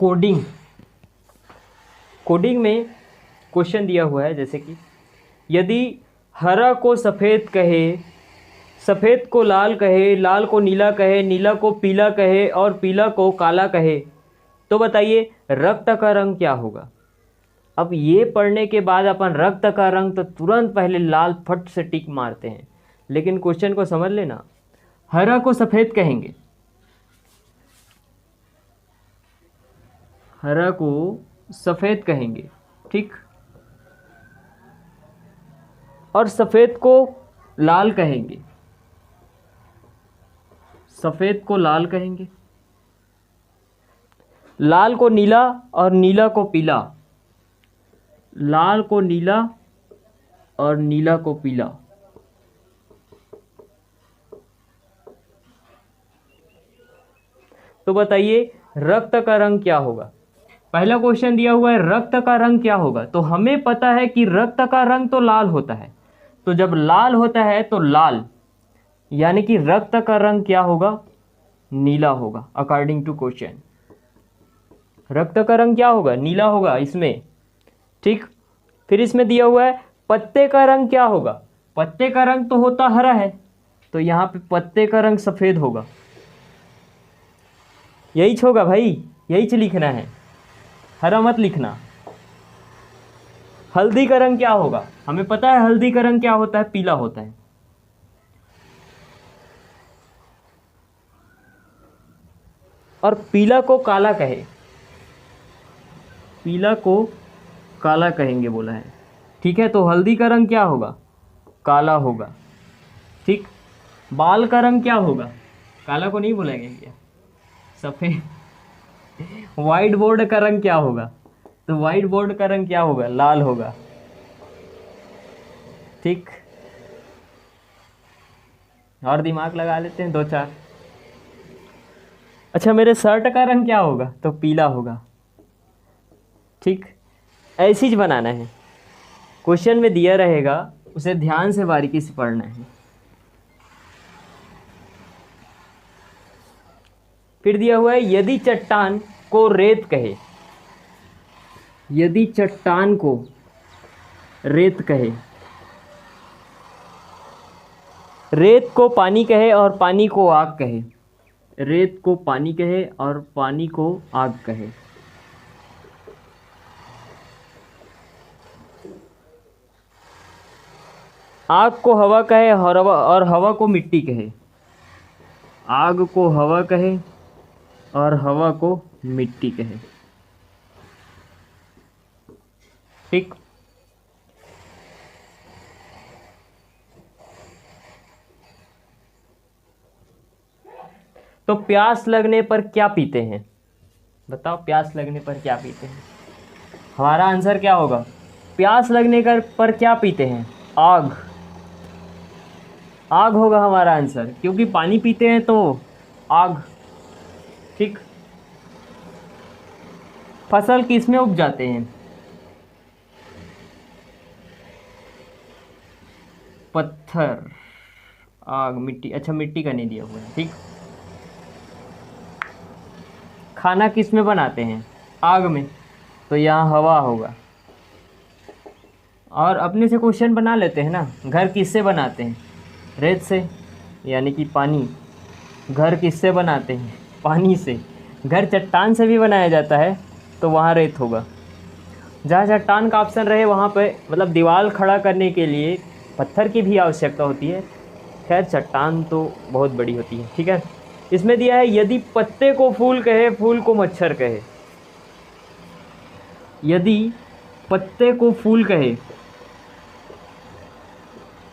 Coding. Coding में question दिया हुआ है जैसे कि यदि हरा को सफ़ेद कहे, सफ़ेद को लाल कहे, लाल को नीला कहे, नीला को पीला कहे और पीला को काला कहे, तो बताइए रक्त का रंग क्या होगा। अब ये पढ़ने के बाद अपन रक्त का रंग तो तुरंत पहले लाल फट से टिक मारते हैं, लेकिन क्वेश्चन को समझ लेना। हरा को सफ़ेद कहेंगे, हरा को सफ़ेद कहेंगे, ठीक, और सफ़ेद को लाल कहेंगे, सफ़ेद को लाल कहेंगे, लाल को नीला और नीला को पीला, लाल को नीला और नीला को पीला। तो बताइए रक्त का रंग क्या होगा। पहला क्वेश्चन दिया हुआ है रक्त का रंग क्या होगा, तो हमें पता है कि रक्त का रंग तो लाल होता है, तो जब लाल होता है तो लाल, यानी कि रक्त का रंग क्या होगा, नीला होगा। अकॉर्डिंग टू क्वेश्चन रक्त का रंग क्या होगा, नीला होगा इसमें, ठीक। फिर इसमें दिया हुआ है पत्ते का रंग क्या होगा, पत्ते का रंग तो होता हरा है, तो यहाँ पे पत्ते का रंग सफ़ेद होगा। यही होगा भाई, यही चीज लिखना है, हरा मत लिखना। हल्दी का रंग क्या होगा, हमें पता है हल्दी का रंग क्या होता है, पीला होता है। और पीला को काला कहे, पीला को काला कहेंगे बोला है, ठीक है। तो हल्दी का रंग क्या होगा, काला होगा, ठीक। बाल का रंग क्या होगा, काला को नहीं बोलेंगे क्या, सफ़ेद। वाइट बोर्ड का रंग क्या होगा, तो वाइट बोर्ड का रंग क्या होगा, लाल होगा, ठीक। और दिमाग लगा लेते हैं दो चार। अच्छा मेरे शर्ट का रंग क्या होगा, तो पीला होगा, ठीक। ऐसी ही बनाना है, क्वेश्चन में दिया रहेगा, उसे ध्यान से बारीकी से पढ़ना है। फिर दिया हुआ है यदि चट्टान को रेत कहे, यदि चट्टान को रेत कहे, रेत को पानी कहे और पानी को आग कहे, रेत को पानी कहे और पानी को आग कहे। आग को हवा कहे और हवा को मिट्टी कहे, आग को हवा कहे और हवा को मिट्टी कहे, ठीक। तो प्यास लगने पर क्या पीते हैं, बताओ प्यास लगने पर क्या पीते हैं। हमारा आंसर क्या होगा, प्यास लगने पर क्या पीते हैं, आग, आग होगा हमारा आंसर, क्योंकि पानी पीते हैं तो आग, ठीक। फसल किस में उग जाते हैं, पत्थर, आग, मिट्टी। अच्छा मिट्टी का नहीं दिया हुआ है, ठीक। खाना किस में बनाते हैं, आग में, तो यहाँ हवा होगा। और अपने से क्वेश्चन बना लेते हैं ना, घर किससे बनाते हैं, रेत से, यानी कि पानी। घर किससे बनाते हैं, पानी से। घर चट्टान से भी बनाया जाता है, तो वहाँ रेत होगा। जहाँ चट्टान का ऑप्शन रहे वहाँ पे मतलब दीवार खड़ा करने के लिए पत्थर की भी आवश्यकता होती है, खैर चट्टान तो बहुत बड़ी होती है, ठीक है। इसमें दिया है यदि पत्ते को फूल कहे, फूल को मच्छर कहे, यदि पत्ते को फूल कहे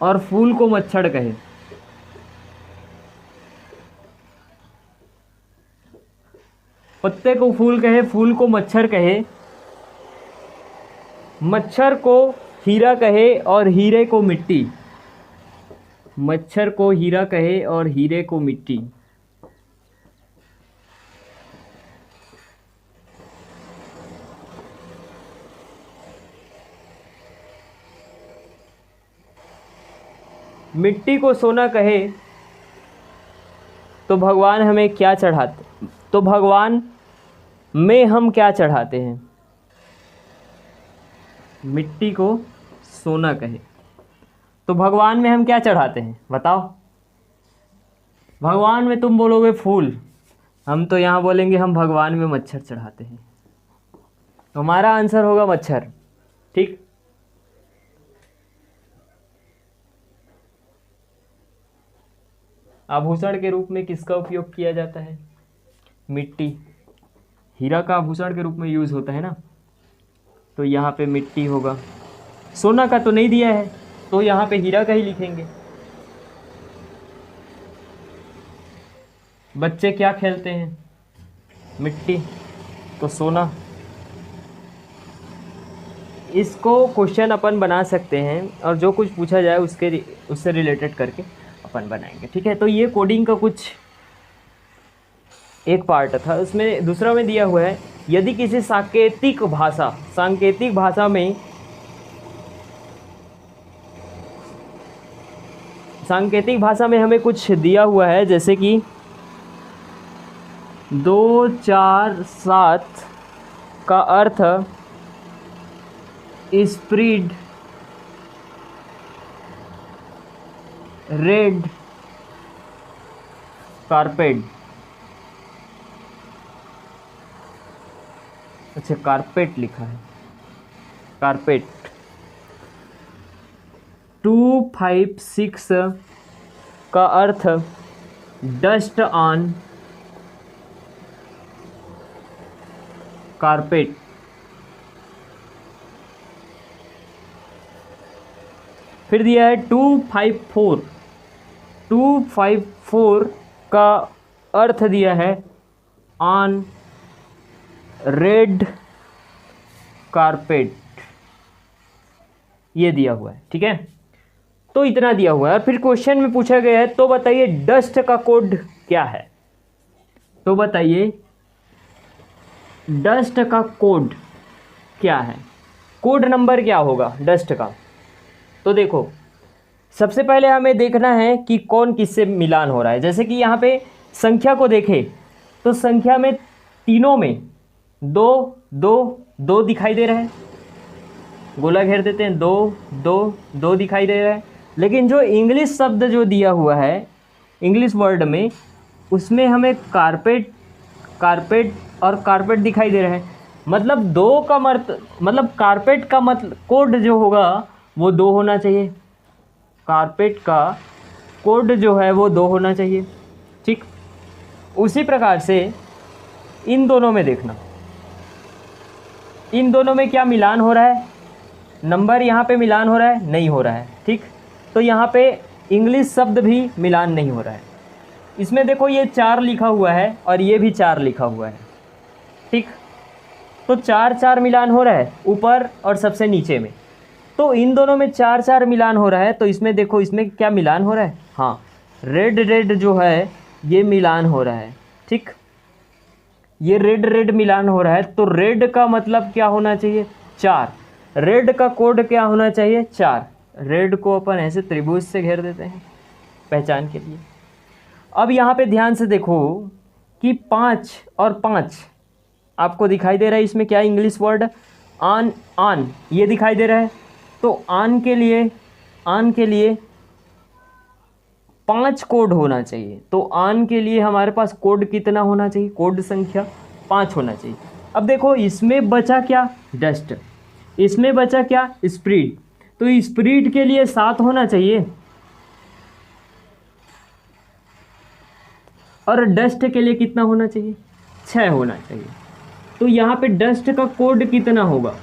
और फूल को मच्छर कहे, पत्ते को फूल कहे, फूल को मच्छर कहे, मच्छर को हीरा कहे और हीरे को मिट्टी, मच्छर को हीरा कहे और हीरे को मिट्टी। मिट्टी को सोना कहे तो भगवान हमें क्या चढ़ाते, तो भगवान में हम क्या चढ़ाते हैं? मिट्टी को सोना कहे तो भगवान में हम क्या चढ़ाते हैं बताओ? भगवान में तुम बोलोगे फूल, हम तो यहाँ बोलेंगे हम भगवान में मच्छर चढ़ाते हैं। तो हमारा आंसर होगा मच्छर। ठीक, आभूषण के रूप में किसका उपयोग किया जाता है? मिट्टी। हीरा का आभूषण के रूप में यूज होता है ना, तो यहाँ पे मिट्टी होगा। सोना का तो नहीं दिया है, तो यहाँ पे हीरा का ही लिखेंगे। बच्चे क्या खेलते हैं? मिट्टी, तो सोना। इसको क्वेश्चन अपन बना सकते हैं और जो कुछ पूछा जाए उससे रिलेटेड करके अपन बनाएंगे। ठीक है, तो ये कोडिंग का कुछ एक पार्ट था। उसमें दूसरा में दिया हुआ है, यदि किसी सांकेतिक भाषा में हमें कुछ दिया हुआ है, जैसे कि 2 4 7 का अर्थ स्प्रेड रेड कारपेट। अच्छा, कारपेट लिखा है, कारपेट। 2 5 6 का अर्थ डस्ट ऑन कारपेट। फिर दिया है 2 5 4 का अर्थ दिया है ऑन रेड कारपेट। ये दिया हुआ है। ठीक है, तो इतना दिया हुआ है। और फिर क्वेश्चन में पूछा गया है, तो बताइए डस्ट का कोड क्या है? तो बताइए डस्ट का कोड क्या है? कोड नंबर क्या होगा डस्ट का? तो देखो, सबसे पहले हमें देखना है कि कौन किससे मिलान हो रहा है। जैसे कि यहाँ पे संख्या को देखें तो संख्या में तीनों में 2 2 2 दिखाई दे रहा है। गोला घेर देते हैं, 2 2 2 दिखाई दे रहा है। लेकिन जो इंग्लिश शब्द जो दिया हुआ है इंग्लिश वर्ड में, उसमें हमें कारपेट और कारपेट दिखाई दे रहा है। मतलब दो का मतलब कारपेट का मतलब कोड जो होगा वो 2 होना चाहिए। कारपेट का कोड जो है वो 2 होना चाहिए। ठीक, उसी प्रकार से इन दोनों में देखना, इन दोनों में क्या मिलान हो रहा है? नंबर यहाँ पे मिलान हो रहा है? नहीं हो रहा है। ठीक, तो यहाँ पे इंग्लिश शब्द भी मिलान नहीं हो रहा है। इसमें देखो ये 4 लिखा हुआ है और ये भी 4 लिखा हुआ है। ठीक, तो 4 4 मिलान हो रहा है ऊपर और सबसे नीचे में। तो इन दोनों में 4 4 मिलान हो रहा है। तो इसमें देखो, इसमें क्या मिलान हो रहा है? हाँ, रेड जो है ये मिलान हो रहा है। ठीक, ये रेड मिलान हो रहा है। तो रेड का मतलब क्या होना चाहिए? 4। रेड का कोड क्या होना चाहिए? 4। रेड को अपन ऐसे त्रिभुज से घेर देते हैं पहचान के लिए। अब यहाँ पे ध्यान से देखो कि 5 और 5 आपको दिखाई दे रहा है। इसमें क्या इंग्लिश वर्ड ऑन ये दिखाई दे रहा है। तो ऑन के लिए 5 कोड होना चाहिए। तो ऑन के लिए हमारे पास कोड कितना होना चाहिए? कोड संख्या 5 होना चाहिए। अब देखो, इसमें बचा क्या? डस्ट। इसमें बचा क्या? स्प्रेड। तो स्प्रेड के लिए 7 होना चाहिए और डस्ट के लिए कितना होना चाहिए? 6 होना चाहिए। तो यहाँ पे डस्ट का कोड कितना होगा?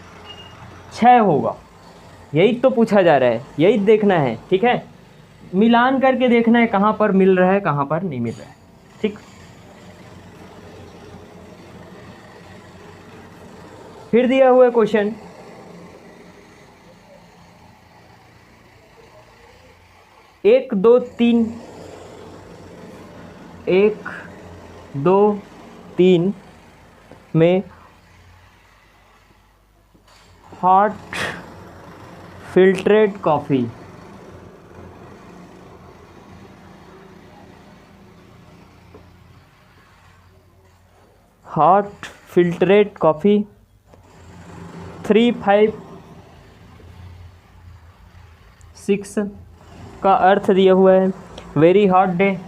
6 होगा। यही तो पूछा जा रहा है, यही देखना है। ठीक है, मिलान करके देखना है कहाँ पर मिल रहा है कहाँ पर नहीं मिल रहा है। ठीक, फिर दिया हुआ क्वेश्चन, 1 2 3 1 2 3 में hot filtered coffee filtrate coffee. 356 का अर्थ दिया हुआ है वेरी हॉट डे।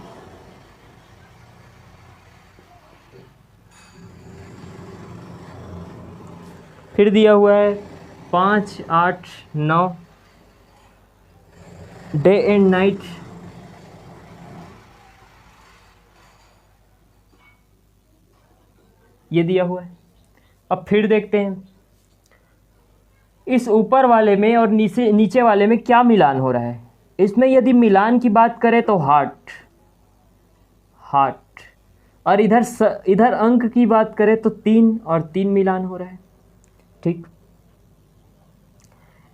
फिर दिया हुआ है 5, 8, 9 डे एंड नाइट। ये दिया हुआ है। अब फिर देखते हैं इस ऊपर वाले में और नीचे नीचे वाले में क्या मिलान हो रहा है। इसमें यदि मिलान की बात करें तो हार्ट हार्ट, और इधर अंक की बात करें तो 3 और 3 मिलान हो रहा है। ठीक,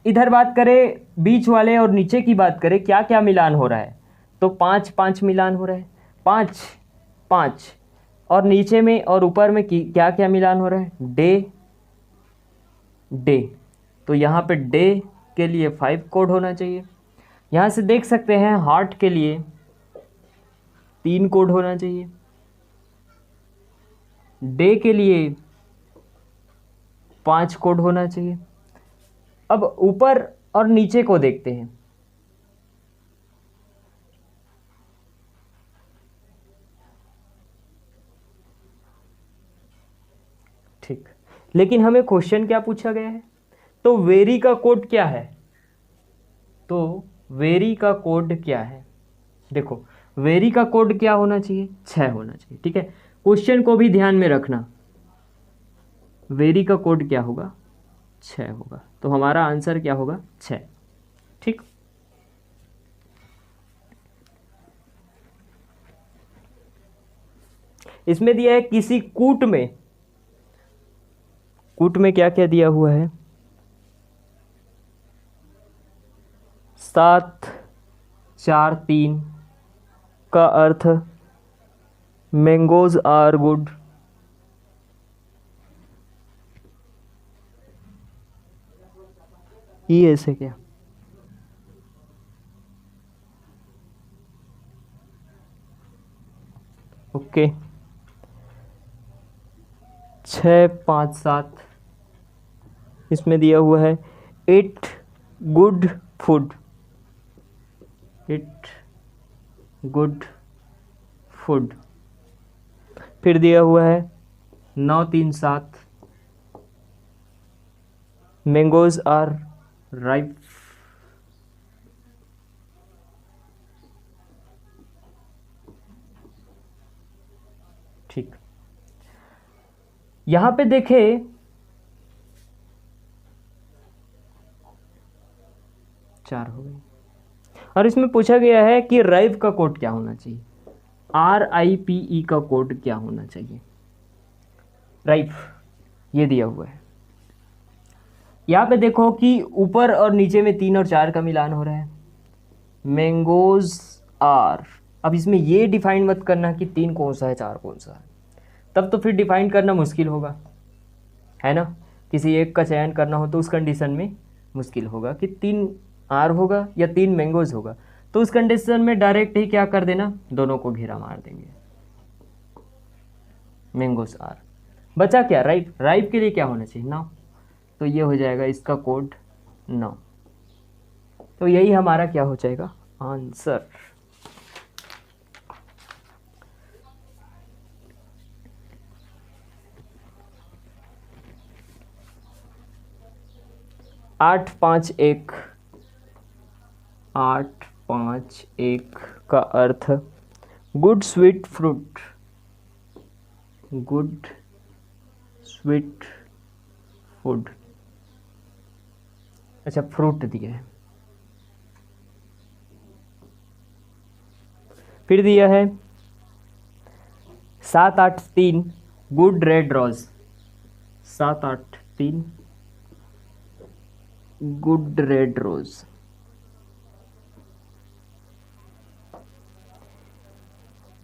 इधर बात करें बीच वाले और नीचे की बात करें क्या क्या मिलान हो रहा है, तो 5, 5 मिलान हो रहा है। 5, 5 और नीचे में और ऊपर में क्या क्या मिलान हो रहा है, डे डे। तो यहाँ पे डे के लिए 5 कोड होना चाहिए। यहाँ से देख सकते हैं हार्ट के लिए 3 कोड होना चाहिए, डे के लिए 5 कोड होना चाहिए। अब ऊपर और नीचे को देखते हैं। ठीक, लेकिन हमें क्वेश्चन क्या पूछा गया है, तो वेरी का कोड क्या है, तो वेरी का कोड क्या है। देखो वेरी का कोड क्या होना चाहिए, 6 होना चाहिए। ठीक है, क्वेश्चन को भी ध्यान में रखना, वेरी का कोड क्या होगा, 6 होगा। तो हमारा आंसर क्या होगा, 6। ठीक, इसमें दिया है किसी कूट में क्या क्या दिया हुआ है, 7, 4, 3 का अर्थ मैंगोज आर गुड। ये ऐसे क्या, ओके। 6, 5, 7 इसमें दिया हुआ है it good food, it good food. फिर दिया हुआ है 9, 3, 7 मैंगोज आर राइप। ठीक, यहां पे देखें 4 हो गई, और इसमें पूछा गया है कि राइप का कोड क्या होना चाहिए, RIPE का कोड क्या होना चाहिए। राइप ये दिया हुआ है। यहाँ पे देखो कि ऊपर और नीचे में 3 और 4 का मिलान हो रहा है, मैंगोज आर। अब इसमें ये डिफाइन मत करना कि 3 कौन सा है 4 कौन सा है, तब तो फिर डिफाइन करना मुश्किल होगा, है ना। किसी एक का चयन करना हो तो उस कंडीशन में मुश्किल होगा कि 3 आर होगा या 3 मैंगोज होगा। तो उस कंडीशन में डायरेक्ट ही क्या कर देना, दोनों को घेरा मार देंगे, मैंगोज आर। बचा क्या, राइप। राइप के लिए क्या होना चाहिए, 9। तो ये हो जाएगा इसका कोड 9। तो यही हमारा क्या हो जाएगा, आंसर। आठ पाँच एक, 8, 5, 1 का अर्थ good sweet fruit, good sweet food. अच्छा, फ्रूट दिया है। फिर दिया है 7, 8, 3 good red rose, 7, 8, 3 good red rose.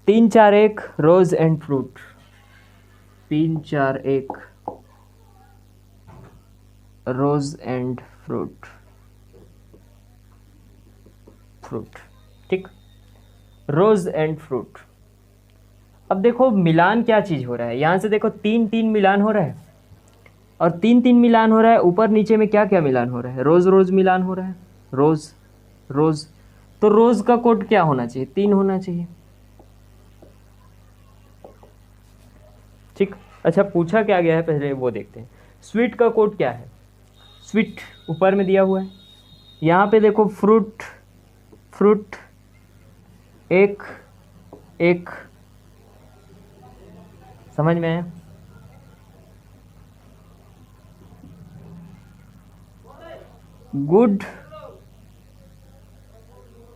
3, 4, 1 rose and fruit, 3, 4, 1 rose and fruit, fruit. ठीक, रोज एंड फ्रूट। अब देखो मिलान क्या चीज़ हो रहा है, यहाँ से देखो तीन तीन मिलान हो रहा है, और तीन तीन मिलान हो रहा है, ऊपर नीचे में क्या क्या मिलान हो रहा है, रोज रोज मिलान हो रहा है, रोज रोज। तो रोज का कोड क्या होना चाहिए, 3 होना चाहिए। ठीक। अच्छा पूछा क्या गया है पहले वो देखते हैं। स्वीट का कोड क्या है, स्वीट ऊपर में दिया हुआ है, यहाँ पे देखो फ्रूट, फ्रूट एक एक, समझ में आया। गुड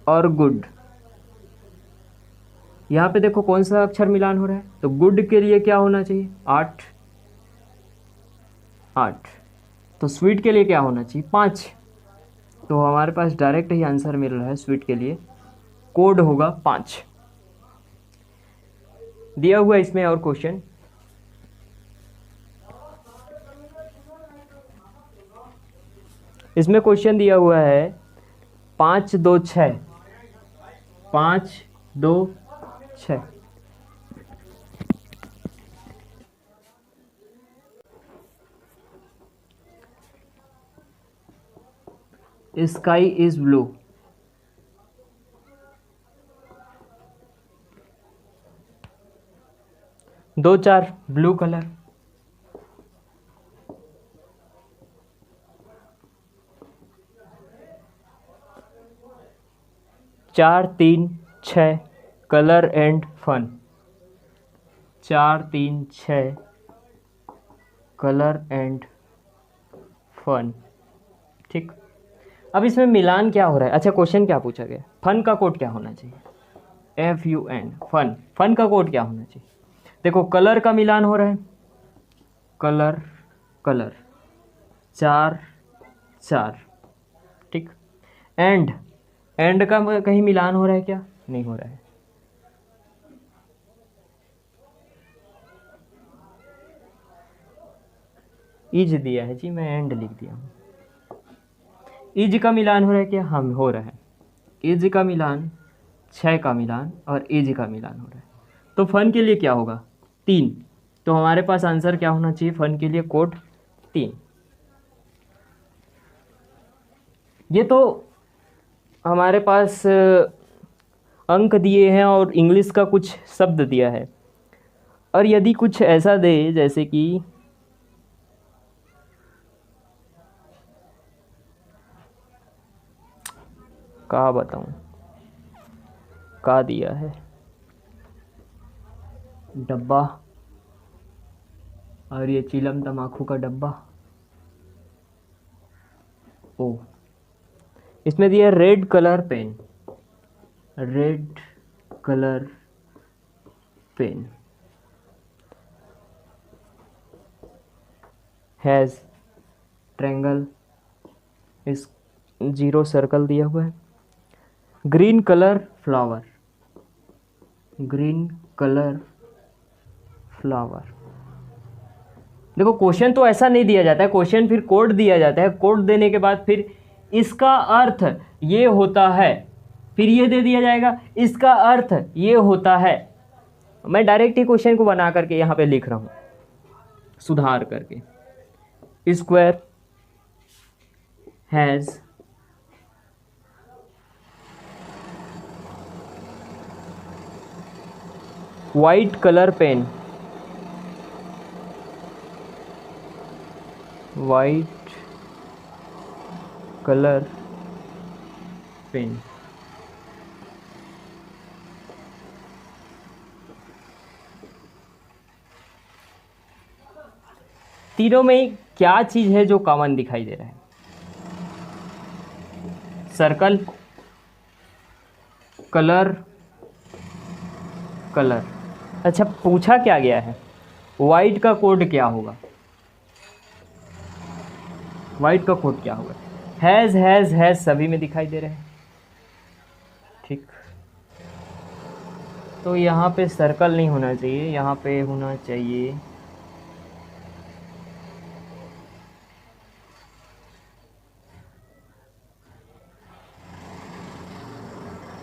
और गुड, यहाँ पे देखो कौन सा अक्षर मिलान हो रहा है, तो गुड के लिए क्या होना चाहिए, 8 8। तो स्वीट के लिए क्या होना चाहिए, 5। तो हमारे पास डायरेक्ट ही आंसर मिल रहा है, स्वीट के लिए कोड होगा 5। दिया हुआ इसमें और क्वेश्चन, इसमें क्वेश्चन दिया हुआ है 5 2 6, 5 2 6। Sky is blue, 2 4 blue colour, 4 3 6 colour and fun, 4 3 6 colour and fun. ठीक। अब इसमें मिलान क्या हो रहा है, अच्छा क्वेश्चन क्या पूछा गया, फन का कोड क्या होना चाहिए, FUN, फन, फन का कोड क्या होना चाहिए। देखो कलर का मिलान हो रहा है, कलर कलर 4 4। ठीक। एंड, एंड का कहीं मिलान हो रहा है क्या, नहीं हो रहा है। इज दिया है जी, मैं एंड लिख दिया हूँ। इज का मिलान हो रहा है क्या, हम हो रहा है। इज का मिलान, 6 का मिलान और इज का मिलान हो रहा है। तो फन के लिए क्या होगा, 3। तो हमारे पास आंसर क्या होना चाहिए, फन के लिए कोड 3। ये तो हमारे पास अंक दिए हैं और इंग्लिश का कुछ शब्द दिया है, और यदि कुछ ऐसा दे जैसे कि क्या बताऊं, का दिया है डब्बा, और ये चिलम तमाकू का डब्बा। ओ, इसमें दिया red colour pen, red colour pen has triangle, इस 0 सर्कल दिया हुआ है। Green colour flower, green colour flower. देखो क्वेश्चन तो ऐसा नहीं दिया जाता है, क्वेश्चन फिर कोड दिया जाता है, कोड देने के बाद फिर इसका अर्थ ये होता है, फिर ये दे दिया जाएगा इसका अर्थ ये होता है। मैं डायरेक्ट ही क्वेश्चन को बना करके यहाँ पे लिख रहा हूँ, सुधार करके। Square has white colour pen, white colour pen. तीनों में क्या चीज है जो कॉमन दिखाई दे रहा है, सर्कल, कलर, कलर। अच्छा पूछा क्या गया है, वाइट का कोड क्या होगा, वाइट का कोड क्या होगा, हैज़ सभी में दिखाई दे रहे हैं। ठीक। तो यहाँ पे सर्कल नहीं होना चाहिए, यहाँ पे होना चाहिए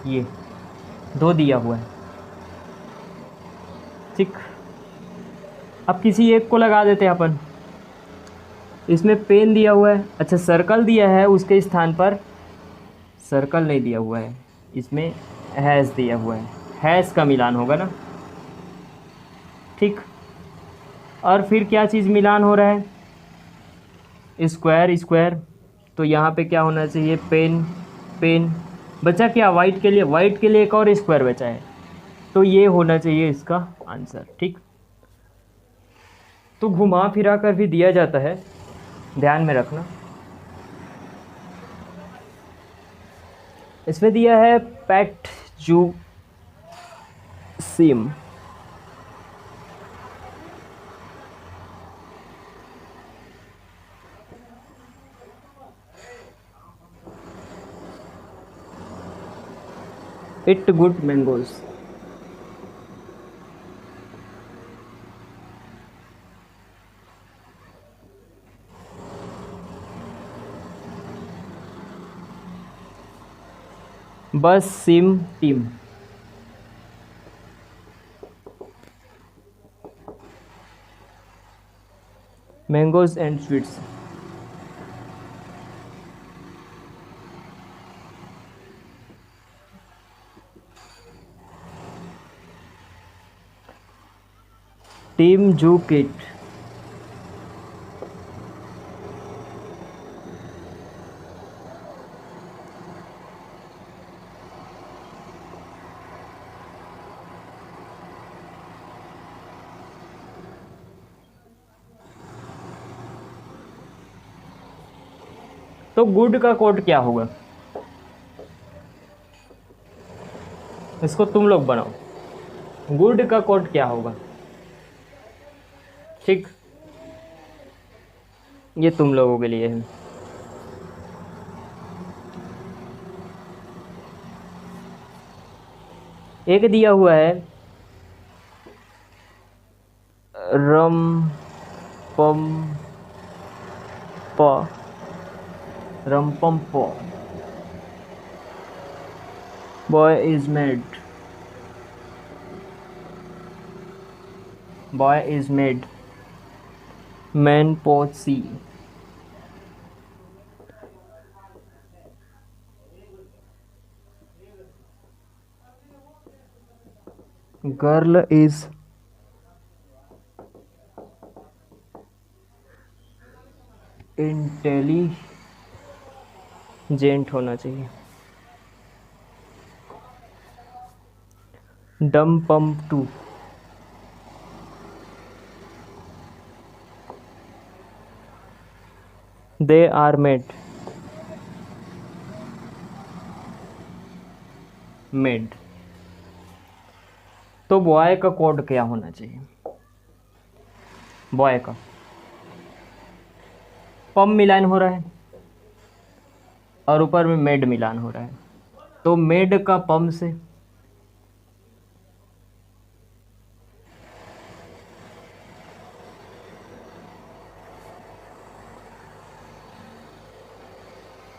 ये 2 दिया हुआ है, ठीक, अब किसी एक को लगा देते हैं अपन। इसमें पेन दिया हुआ है, अच्छा सर्कल दिया है, उसके स्थान पर सर्कल नहीं दिया हुआ है, इसमें हैश दिया हुआ है, हैश का मिलान होगा ना, ठीक। और फिर क्या चीज़ मिलान हो रहा है, स्क्वायर स्क्वायर, तो यहाँ पे क्या होना चाहिए, पेन पेन। बचा क्या वाइट के लिए एक और स्क्वायर बचा है, तो ये होना चाहिए इसका आंसर, ठीक। तो घुमा फिरा कर भी दिया जाता है, ध्यान में रखना। इसमें दिया है पैट जू सिम, इट गुड मैंगोज। बस SIM team, mangoes and sweets. Team जू किट, तो गुड का कोड क्या होगा, इसको तुम लोग बनाओ। गुड का कोड क्या होगा, ठीक, ये तुम लोगों के लिए है। एक दिया हुआ है रम पम प, रम पम प, boy is mad, boy is mad, man पोच सी, गर्ल इज इंटेलिजेंट होना चाहिए, डम पम टू, दे आर मेड, मेड। तो बॉय का कोड क्या होना चाहिए, बॉय का पम मिलान हो रहा है और ऊपर में मेड मिलान हो रहा है, तो मेड का पम से,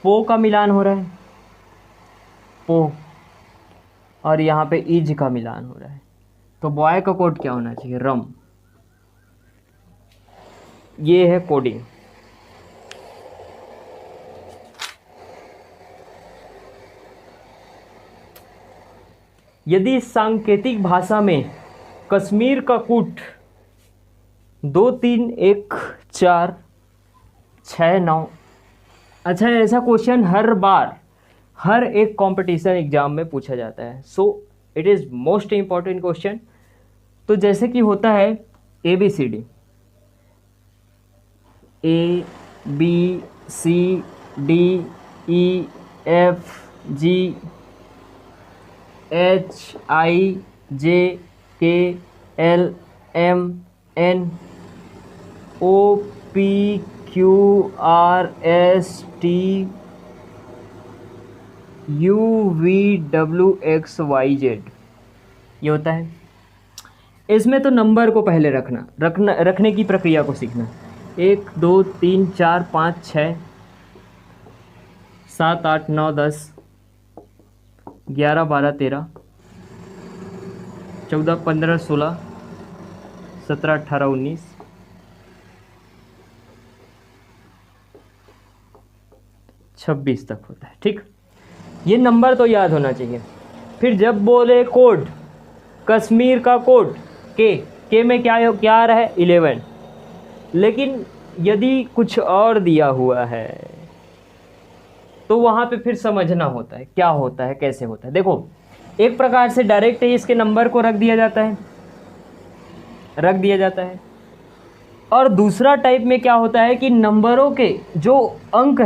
पो का मिलान हो रहा है, पो, और यहाँ पे इज का मिलान हो रहा है, तो बॉय का कोड क्या होना चाहिए, रम। ये है कोडिंग। यदि सांकेतिक भाषा में कश्मीर का कूट 2 3 1 4 6 9, अच्छा ऐसा क्वेश्चन हर बार हर एक कंपटीशन एग्जाम में पूछा जाता है, so it is most important question. तो जैसे कि होता है ABCD, ABCDEFGHIJKLMNOPQRSTUVWXYZ, ये होता है। इसमें तो नंबर को पहले रखने की प्रक्रिया को सीखना। 1 2 3 4 5 6 7 8 9 10 11 12 13 14 15 16 17, 18, 19, 26 तक होता है। ठीक, ये नंबर तो याद होना चाहिए। फिर जब बोले कोड, कश्मीर का कोड के में क्या आ रहा है 11। लेकिन यदि कुछ और दिया हुआ है तो वहाँ पे फिर समझना होता है क्या होता है, कैसे होता है। देखो, एक प्रकार से डायरेक्ट ही इसके नंबर को रख दिया जाता है, और दूसरा टाइप में क्या होता है कि नंबरों के जो अंक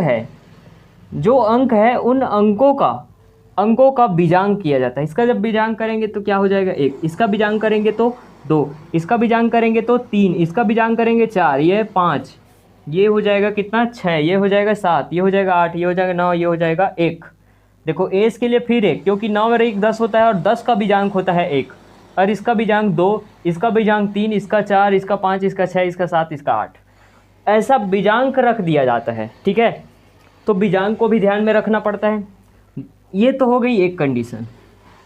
है उन अंकों का बीजांक किया जाता है। इसका जब बीजांक करेंगे तो क्या हो जाएगा 1, इसका बीजांक करेंगे तो 2, इसका बीजांक करेंगे तो 3, इसका बीजांक करेंगे 4, ये 5, ये हो जाएगा कितना 6, ये हो जाएगा 7, ये हो जाएगा 8, ये हो जाएगा 9, ये हो जाएगा 1। देखो एस के लिए फिर 1, क्योंकि 9 और 1 10 होता है, और 10 का बीजांक होता है 1, और इसका बीजांक 2, इसका बीजांक 3, इसका 4, इसका 5, इसका 6, इसका 7, इसका 8। ऐसा बीजांक रख दिया जाता है। ठीक है, तो बीजांक को भी ध्यान में रखना पड़ता है। ये तो हो गई एक कंडीशन।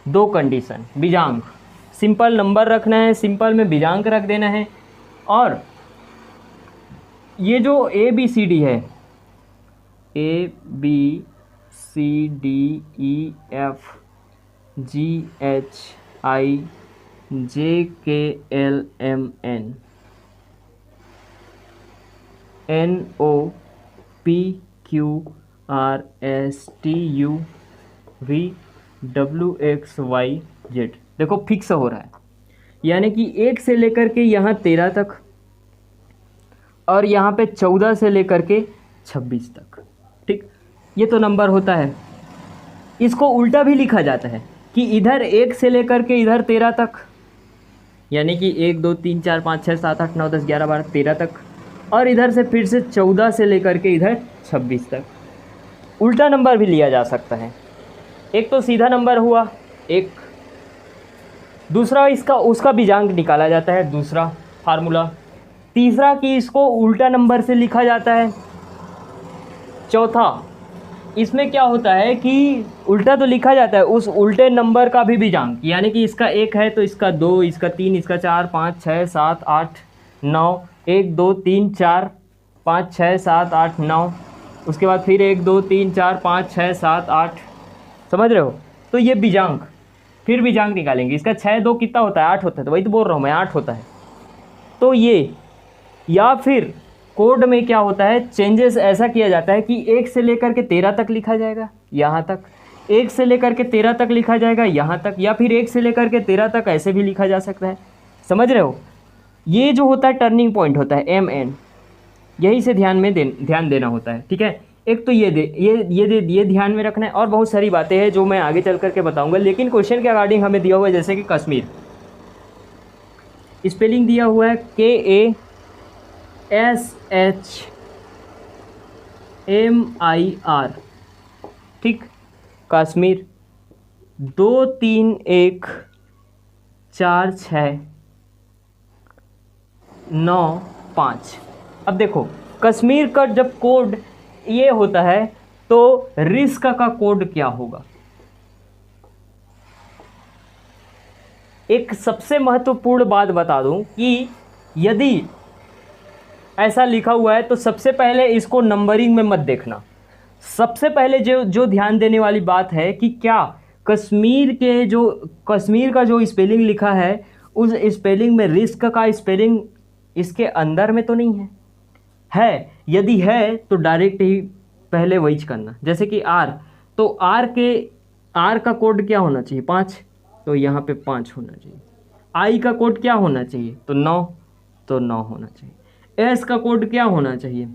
2 कंडीशन, बीजांक, सिंपल नंबर रखना है, सिंपल में बीजांक रख देना है। और ये जो ए बी सी डी है, A B C D E F G H I J K L M N N O P Q R S T U V W X Y Z. देखो fix हो रहा है, यानी कि 1 से लेकर के यहाँ 13 तक, और यहाँ पे 14 से लेकर के 26 तक। ठीक, ये तो नंबर होता है। इसको उल्टा भी लिखा जाता है कि इधर 1 से लेकर के इधर 13 तक, यानी कि 1 2 3 4 5 6 7 8 9 10 11 12 13 तक, और इधर से फिर से 14 से लेकर के इधर 26 तक। उल्टा नंबर भी लिया जा सकता है। एक तो सीधा नंबर हुआ एक, दूसरा इसका उसका बीजांक निकाला जाता है, दूसरा फार्मूला। तीसरा कि इसको उल्टा नंबर से लिखा जाता है। चौथा, इसमें क्या होता है कि उल्टा तो लिखा जाता है, उस उल्टे नंबर का भी बीजांक, यानी कि इसका 1 है तो इसका 2, इसका 3, इसका 4 5 6 7 8 9, 1 2 3 4 5 6 7 8 9, उसके बाद फिर 1 2 3 4 5 6 7 8, समझ रहे हो। तो ये बीजांक, फिर बीजांक निकालेंगे। इसका 6 2 कितना होता है 8 होता है, तो वही तो बोल रहा हूँ मैं 8 होता है। तो ये, या फिर कोड में क्या होता है, चेंजेस ऐसा किया जाता है कि 1 से लेकर के 13 तक लिखा जाएगा यहाँ तक, 1 से लेकर के 13 तक लिखा जाएगा यहाँ तक, या फिर 1 से लेकर के 13 तक ऐसे भी लिखा जा सकता है। समझ रहे हो। ये जो होता है टर्निंग पॉइंट होता है एम एन, यही से ध्यान देना होता है। ठीक है, एक तो ये ध्यान में रखना है, और बहुत सारी बातें हैं जो मैं आगे चल करके बताऊंगा। लेकिन क्वेश्चन के अकॉर्डिंग हमें दिया हुआ है, जैसे कि कश्मीर, स्पेलिंग दिया हुआ है KASHMIR। ठीक, कश्मीर 2 3 1 4 6 9 5। अब देखो कश्मीर का जब कोड ये होता है तो रिस्क का कोड क्या होगा। एक सबसे महत्वपूर्ण बात बता दूं कि यदि ऐसा लिखा हुआ है तो सबसे पहले इसको नंबरिंग में मत देखना। सबसे पहले जो ध्यान देने वाली बात है कि क्या कश्मीर का जो स्पेलिंग लिखा है उस स्पेलिंग में रिस्क का स्पेलिंग इसके अंदर में तो नहीं है। यदि है तो डायरेक्ट ही पहले वही करना। जैसे कि आर, तो आर का कोड क्या होना चाहिए 5, तो यहाँ पे 5 होना चाहिए। आई का कोड क्या होना चाहिए तो 9, तो 9 होना चाहिए। एस का कोड क्या होना चाहिए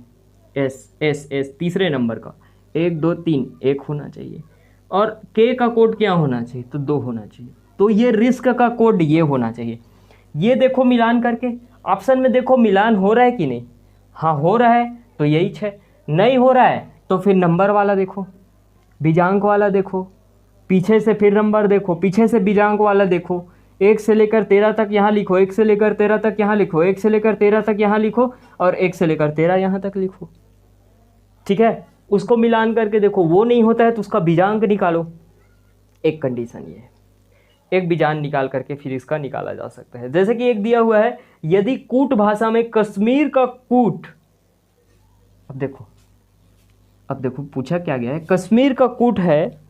एस तीसरे नंबर का 1 2 3 1 होना चाहिए। और के का कोड क्या होना चाहिए तो 2 होना चाहिए। तो ये रिस्क का कोड ये होना चाहिए। ये देखो मिलान करके ऑप्शन में देखो मिलान हो रहा है कि नहीं। हाँ हो रहा है तो यही 6, नहीं हो रहा है तो फिर नंबर वाला देखो, बीजांक वाला देखो, पीछे से फिर नंबर देखो, पीछे से बीजांक वाला देखो। 1 से लेकर 13 तक यहाँ लिखो, 1 से लेकर 13 तक यहाँ लिखो, 1 से लेकर 13 तक यहाँ लिखो, और 1 से लेकर 13 यहाँ तक लिखो। ठीक है, उसको मिलान करके देखो, वो नहीं होता है तो उसका बीजांक निकालो। एक कंडीशन ये है। एक बीजान निकाल करके फिर इसका निकाला जा सकता है। जैसे कि एक दिया हुआ है, यदि कूट भाषा में कश्मीर का कूट, अब देखो पूछा क्या गया है, कश्मीर का कूट है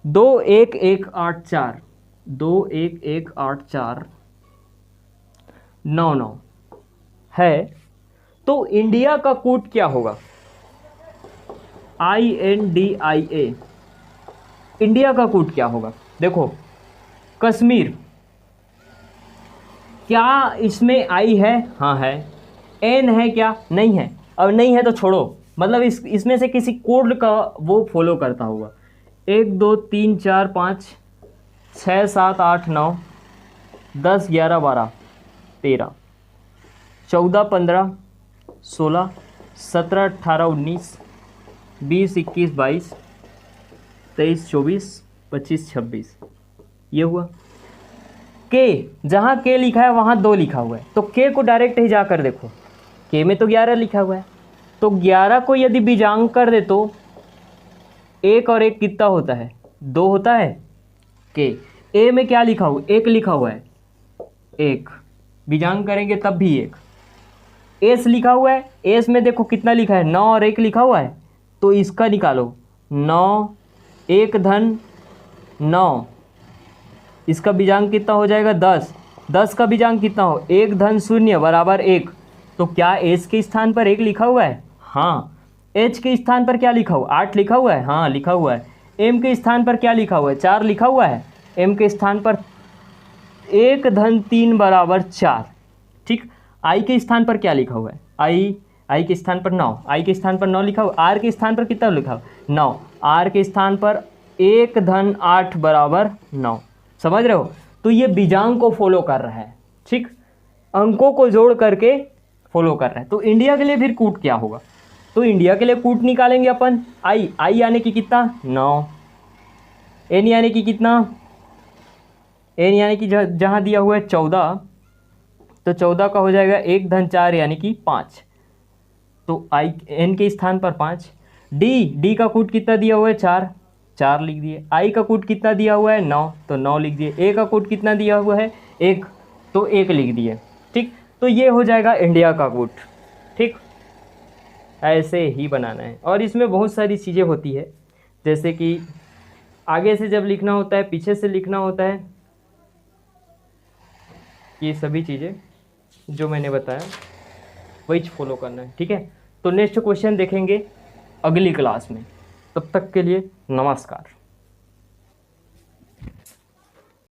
21184 2118499 है, तो इंडिया का कूट क्या होगा? INDIA, इंडिया का कूट क्या होगा? देखो कश्मीर, क्या इसमें आई है? हाँ है। एन है क्या? नहीं है। अब नहीं है तो छोड़ो, मतलब इसमें से किसी कोड का वो फॉलो करता होगा। 1 2 3 4 5 6 7 8 9 10 11 12 13 14 15 16 17 18 19 20 21 22 23 24 25 26, ये हुआ। के, जहाँ के लिखा है वहाँ 2 लिखा हुआ है, तो के को डायरेक्ट ही जाकर देखो, के में तो 11 लिखा हुआ है, तो 11 को यदि बीजांग कर दे तो 1 और 1 कितना होता है? 2 होता है। के ए में क्या लिखा हुआ? 1 लिखा हुआ है, 1 बीजांग करेंगे तब भी 1। एस लिखा हुआ है, एस में देखो कितना लिखा है? 9 और 1 लिखा हुआ है, तो इसका निकालो। 9 1 धन 9, इसका बीजांग कितना हो जाएगा? 10। 10 का बीजांग कितना हो? 1 धन 0 बराबर 1। तो क्या एस के स्थान पर 1 लिखा हुआ है? हाँ। एच के स्थान पर क्या लिखा हुआ? 8 लिखा हुआ है? हाँ लिखा हुआ है। एम के स्थान पर क्या लिखा हुआ है? 4 लिखा हुआ है। एम के स्थान पर 1 धन 3 बराबर 4। ठीक। आई के स्थान पर क्या लिखा हुआ है? आई के स्थान पर 9, आई के स्थान पर 9 लिखा हुआ। आर के स्थान पर कितना लिखा हुआ? 9। आर के स्थान पर 1 धन 8 बराबर 9। समझ रहे हो? तो ये बीजांग को फॉलो कर रहा है। ठीक, अंकों को जोड़ करके फॉलो कर रहा है। तो इंडिया के लिए फिर कूट क्या होगा? तो इंडिया के लिए कूट निकालेंगे अपन। आई यानी कि कितना? 9। एन यानी कि कितना? एन यानी कि जहाँ दिया हुआ है 14, तो 14 का हो जाएगा 1 धन 4 यानी कि 5, तो आई एन के स्थान पर 5। डी का कूट कितना दिया हुआ है? 4 लिख दिए। आई का कूट कितना दिया हुआ है? 9, तो 9 लिख दिए। ए का कूट कितना दिया हुआ है? 1, तो 1 लिख दिए। ठीक, तो ये हो जाएगा इंडिया का कूट। ठीक, ऐसे ही बनाना है। और इसमें बहुत सारी चीज़ें होती है, जैसे कि आगे से जब लिखना होता है, पीछे से लिखना होता है, ये सभी चीज़ें जो मैंने बताया वही फॉलो करना है। ठीक है, तो नेक्स्ट क्वेश्चन देखेंगे अगली क्लास में। तब तक के लिए नमस्कार।